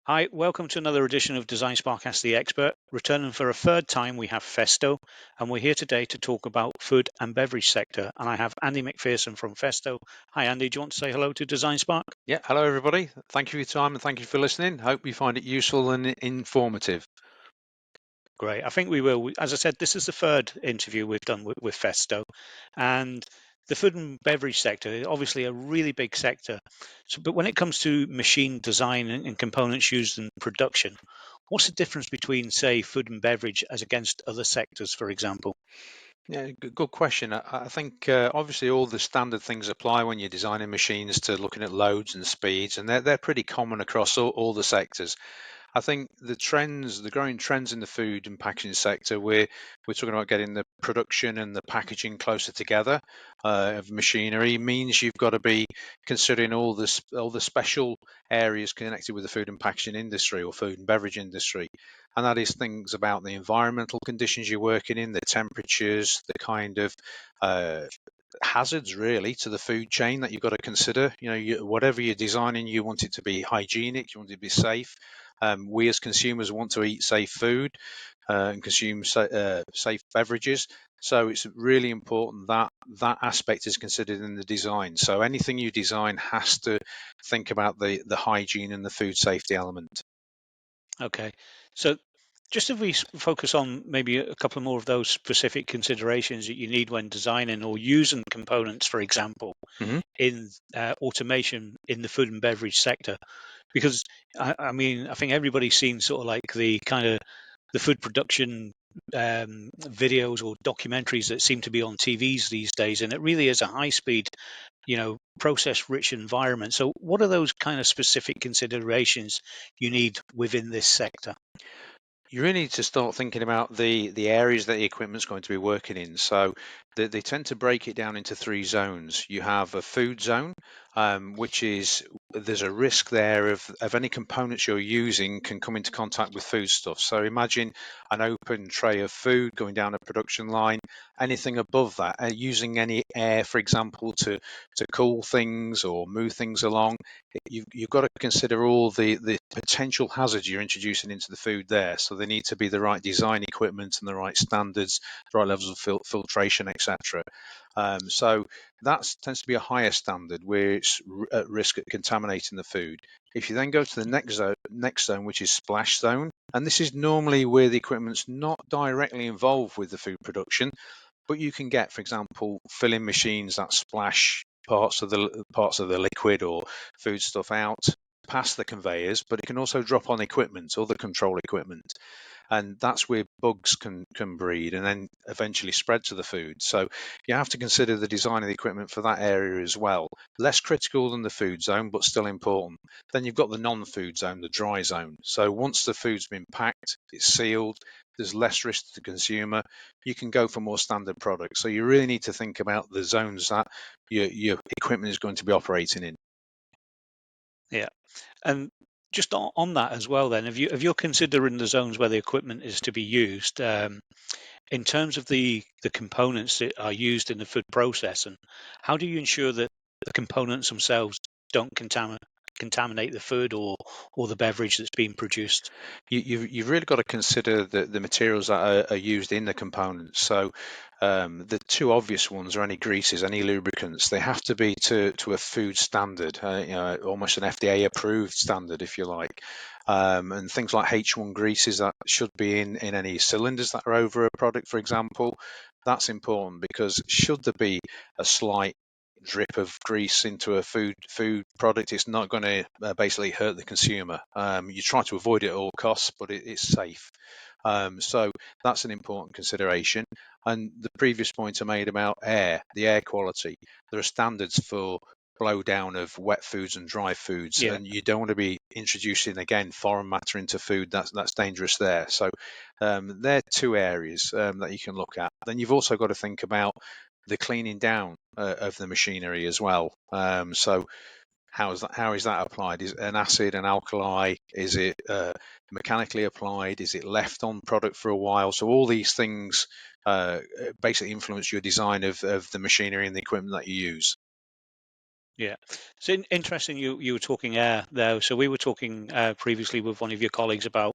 Hi, welcome to another edition of DesignSpark Ask the Expert. Returning for a third time, we have Festo, and we're here today to talk about food and beverage sector. And I have Andy McPherson from Festo. Hi, Andy. Do you want to say hello to DesignSpark? Yeah, hello everybody. Thank you for your time and thank you for listening. Hope you find it useful and informative. Great. I think we will. As I said, this is the third interview we've done with Festo, and the food and beverage sector is obviously a really big sector. So, but when it comes to machine design and components used in production, what's the difference between, say, food and beverage as against other sectors, for example? Yeah, good question. I think obviously all the standard things apply when you're designing machines to looking at loads and speeds, and they're pretty common across all the sectors. I think the growing trends in the food and packaging sector, we're talking about getting the production and the packaging closer together of machinery means you've got to be considering all the special areas connected with the food and packaging industry or food and beverage industry, and that is things about the environmental conditions you're working in, the temperatures, the kind of uh, hazards really to the food chain that you've got to consider. Whatever you're designing, you want it to be hygienic, you want it to be safe. We as consumers want to eat safe food and consume safe beverages. So it's really important that that aspect is considered in the design. So anything you design has to think about the hygiene and the food safety element. Okay. So just if we focus on maybe a couple more of those specific considerations that you need when designing or using components, for example, Mhm. in automation in the food and beverage sector, because I mean, I think everybody's seen sort of like the kind of the food production videos or documentaries that seem to be on TVs these days, and it really is a high speed, process rich environment. So, what are those kind of specific considerations you need within this sector? You really need to start thinking about the areas that the equipment's going to be working in. So they tend to break it down into three zones. You have a food zone, which is there's a risk there of any components you're using can come into contact with foodstuff. So imagine an open tray of food going down a production line. Anything above that, using any air, for example, to cool things or move things along, you've got to consider all the potential hazards you're introducing into the food there. So they need to be the right design equipment and the right standards, the right levels of filtration, etc. So that tends to be a higher standard where it's at risk of contaminating the food. If you then go to the next zone, which is splash zone, and this is normally where the equipment's not directly involved with the food production, but you can get, for example, filling machines that splash parts of the liquid or food stuff out past the conveyors, but it can also drop on equipment, other control equipment, and that's where bugs can breed and then eventually spread to the food. So you have to consider the design of the equipment for that area as well. Less critical than the food zone, but still important. Then you've got the non-food zone, the dry zone. So once the food's been packed, it's sealed, there's less risk to the consumer, you can go for more standard products. So you really need to think about the zones that your equipment is going to be operating in. Yeah, and just on that as well, then, if you're considering the zones where the equipment is to be used, in terms of the components that are used in the food process, and how do you ensure that the components themselves don't contaminate the food or the beverage that's being produced? You've really got to consider the materials that are used in the components. So the two obvious ones are any greases, any lubricants. They have to be to a food standard, almost an FDA approved standard, if you like. And things like H1 greases that should be in any cylinders that are over a product, for example. That's important because should there be a slight drip of grease into a food product, it's not going to basically hurt the consumer. You try to avoid it at all costs, but it's safe. So that's an important consideration. And the previous point I made about air, the air quality, there are standards for blow down of wet foods and dry foods, Yeah. and you don't want to be introducing again foreign matter into food. That's dangerous there. So they're two areas that you can look at. Then you've also got to think about the cleaning down of the machinery as well. So how is that applied? Is it an acid, an alkali? Is it mechanically applied? Is it left on product for a while? So all these things basically influence your design of the machinery and the equipment that you use. Yeah. It's interesting you were talking air there. So we were talking previously with one of your colleagues about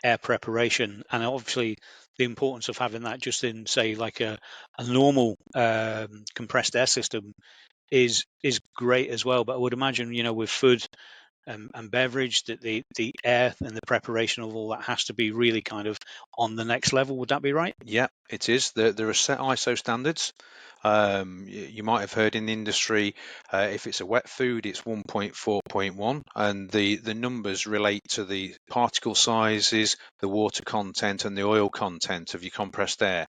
air preparation, and obviously the importance of having that just in, say, like a normal compressed air system is great as well. But I would imagine, with food and beverage, that the air and the preparation of all that has to be really kind of on the next level. Would that be right? Yeah, it is. There are set ISO standards. You might have heard in the industry, if it's a wet food, it's 1.4.1, and the numbers relate to the particle sizes, the water content, and the oil content of your compressed air.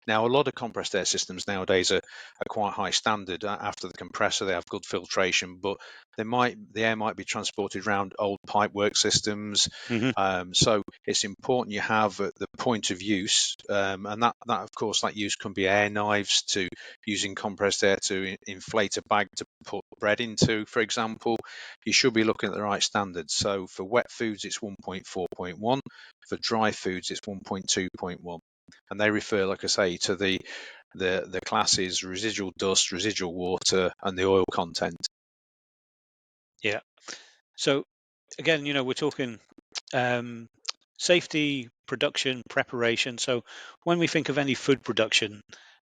Now, a lot of compressed air systems nowadays are quite high standard. After the compressor, they have good filtration, but the air might be transported around old pipework systems. Hmm. So it's important you have the point of use, and that of course that use can be air knives to using compressed air to inflate a bag to put bread into, for example. You should be looking at the right standards. So for wet foods, it's 1.4.1. For dry foods, it's 1.2.1, and they refer, like I say, to the classes residual dust, residual water, and the oil content. Yeah. So again, we're talking um, safety, production, preparation. So when we think of any food production,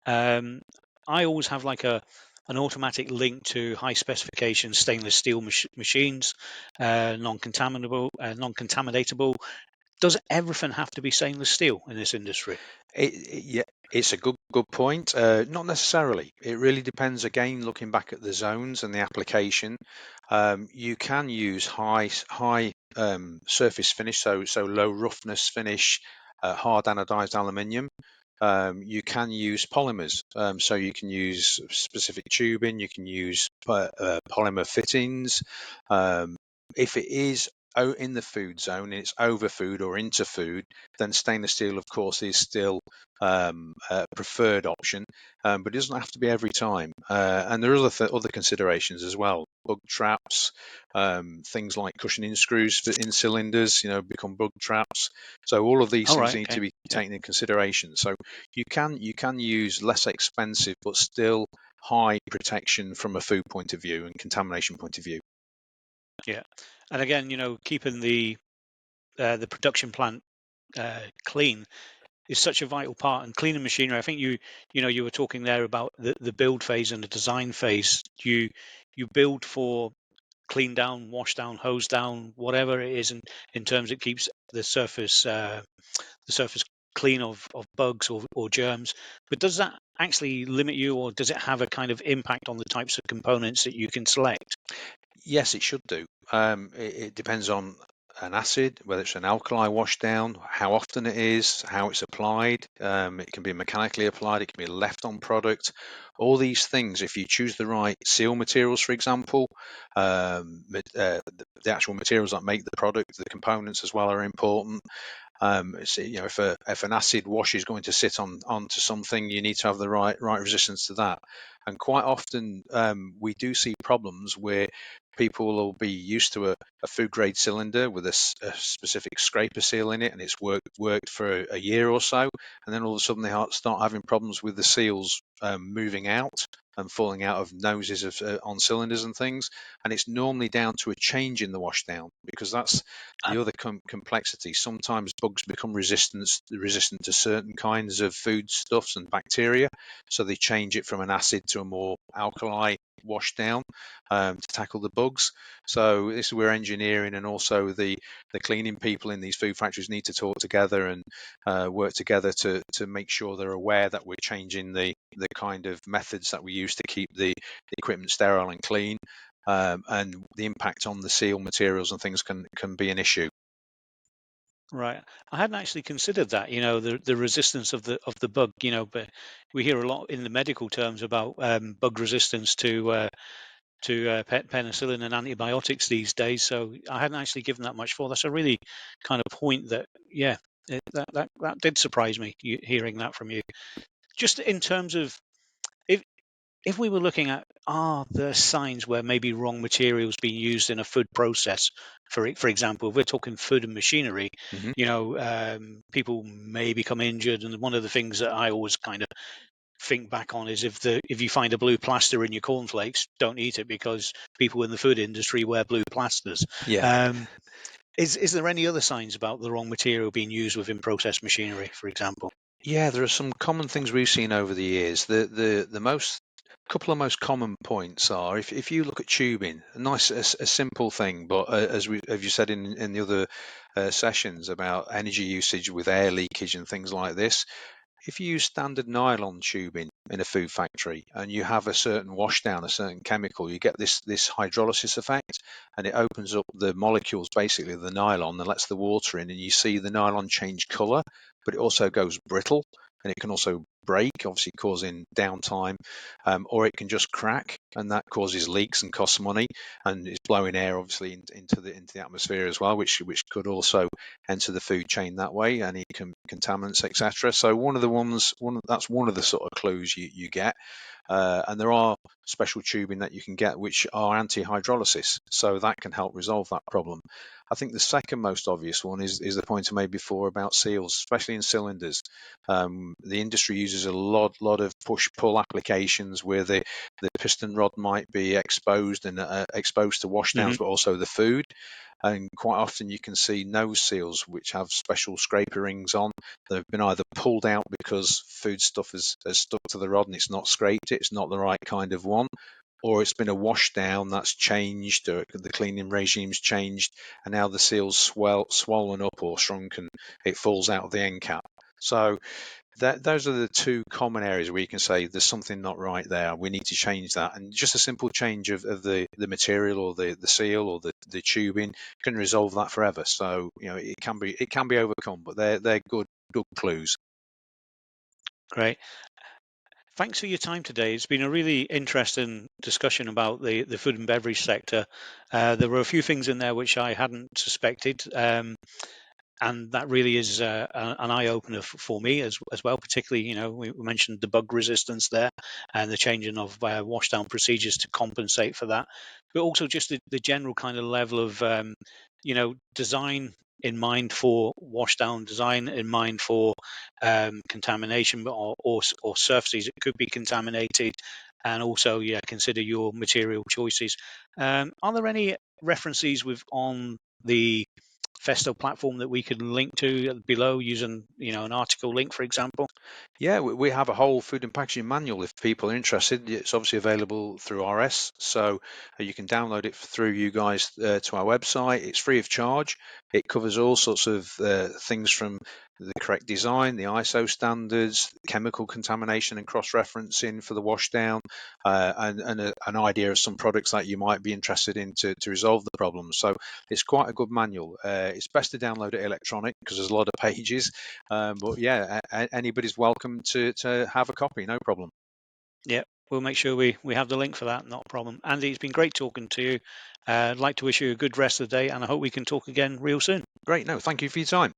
um, I always have like an automatic link to high specification stainless steel machines, non-contaminatable. Does everything have to be stainless steel in this industry? Yeah, it's a good point. Not necessarily. It really depends. Again, looking back at the zones and the application, you can use high surface finish, so low roughness finish, hard anodized aluminium. You can use polymers, so you can use specific tubing. You can use polymer fittings. Um, if it is in the food zone and it's over food or into food, then stainless steel, of course, is still a preferred option, but it doesn't have to be every time. And there are other considerations as well. Bug traps, things like cushioning screws in cylinders, become bug traps. So all of these All things right. need to Okay. be Yeah. taken into consideration. So you can use less expensive but still high protection from a food point of view and contamination point of view. Yeah. And again, keeping the production plant clean is such a vital part. And cleaning machinery, I think you were talking there about the build phase and the design phase. You build for clean down, wash down, hose down, whatever it is, and in terms it keeps the surface clean of bugs or germs. But does that actually limit you, or does it have a kind of impact on the types of components that you can select? Yes, it should do. It depends on an acid, whether it's an alkali washdown, how often it is, how it's applied. It can be mechanically applied, it can be left on product. All these things, if you choose the right seal materials, for example, the actual materials that make the product, the components as well are important. If an acid wash is going to sit onto something, you need to have the right resistance to that. And quite often, we do see problems where people will be used to a food grade cylinder with a specific scraper seal in it, and it's worked for a year or so, and then all of a sudden they start having problems with the seals moving out and falling out of noses on cylinders and things. And it's normally down to a change in the washdown, because that's Uh, the other complexity. Sometimes bugs become resistant to certain kinds of foodstuffs and bacteria, so they change it from an acid to a more alkali washdown to tackle the bugs. So this is where engineering and also the cleaning people in these food factories need to talk together and work together to make sure they're aware that we're changing the kind of methods that we use to keep the equipment sterile and clean, and the impact on the seal materials and things can be an issue. Right. I hadn't actually considered that, the resistance of the bug, but we hear a lot in the medical terms about bug resistance to penicillin and antibiotics these days. So I hadn't actually given that much thought. That's a really kind of point that, yeah, that did surprise me, hearing that from you. Just in terms of, if if we were looking at, are there signs where maybe wrong materials being used in a food process? For example, if we're talking food and machinery, Mhm. people may become injured, and one of the things that I always kind of think back on is if you find a blue plaster in your cornflakes, don't eat it because people in the food industry wear blue plasters. Yeah. Um, is there any other signs about the wrong material being used within process machinery, for example? Yeah, there are some common things we've seen over the years. The most couple of most common points are if you look at tubing, a simple thing, but as you said in the other sessions about energy usage with air leakage and things like this, if you use standard nylon tubing in a food factory and you have a certain washdown, a certain chemical, you get this hydrolysis effect, and it opens up the molecules, basically the nylon, and lets the water in, and you see the nylon change color, but it also goes brittle, and it can also break, obviously causing downtime, or it can just crack, and that causes leaks and costs money, and it's blowing air obviously into the atmosphere as well, which could also enter the food chain that way, any contaminants, etc. So that's one of the sort of clues you get, and there are special tubing that you can get which are anti-hydrolysis, so that can help resolve that problem. I think the second most obvious one is the point I made before about seals, especially in cylinders. The industry uses a lot of push-pull applications where the piston rod might be exposed and exposed to Hmm. washdowns, but also the food. And quite often you can see nose seals which have special scraper rings on. They've been either pulled out because food stuff has stuck to the rod and it's not scraped it, it's not the right kind of one, or it's been a wash down that's changed, or the cleaning regime's changed, and now the seal's swollen up or shrunk and it falls out of the end cap. So those are the two common areas where you can say there's something not right there. We need to change that, and just a simple change of the material or the seal or the tubing can resolve that forever. So it can be overcome, but they're good clues. Great. Thanks for your time today. It's been a really interesting discussion about the food and beverage sector. There were a few things in there which I hadn't suspected. And that really is an eye opener for me as well. Particularly, we mentioned the bug resistance there and the changing of washdown procedures to compensate for that, but also just the general kind of level of design in mind for washdown, design in mind for contamination, or surfaces that could be contaminated, and also consider your material choices. Are there any references on the Festo platform that we could link to below using, an article link, for example? Yeah, we have a whole food and packaging manual if people are interested. It's obviously available through RS, so you can download it through you guys to our website. It's free of charge. It covers all sorts of things from the correct design, the ISO standards, chemical contamination and cross-referencing for the washdown, and an idea of some products that you might be interested in to resolve the problem. So it's quite a good manual. It's best to download it electronic because there's a lot of pages, but yeah, anybody's welcome to have a copy, no problem. Yeah, we'll make sure we have the link for that. Not a problem. Andy, it's been great talking to you. I'd like to wish you a good rest of the day, and I hope we can talk again real soon. Great, no, thank you for your time.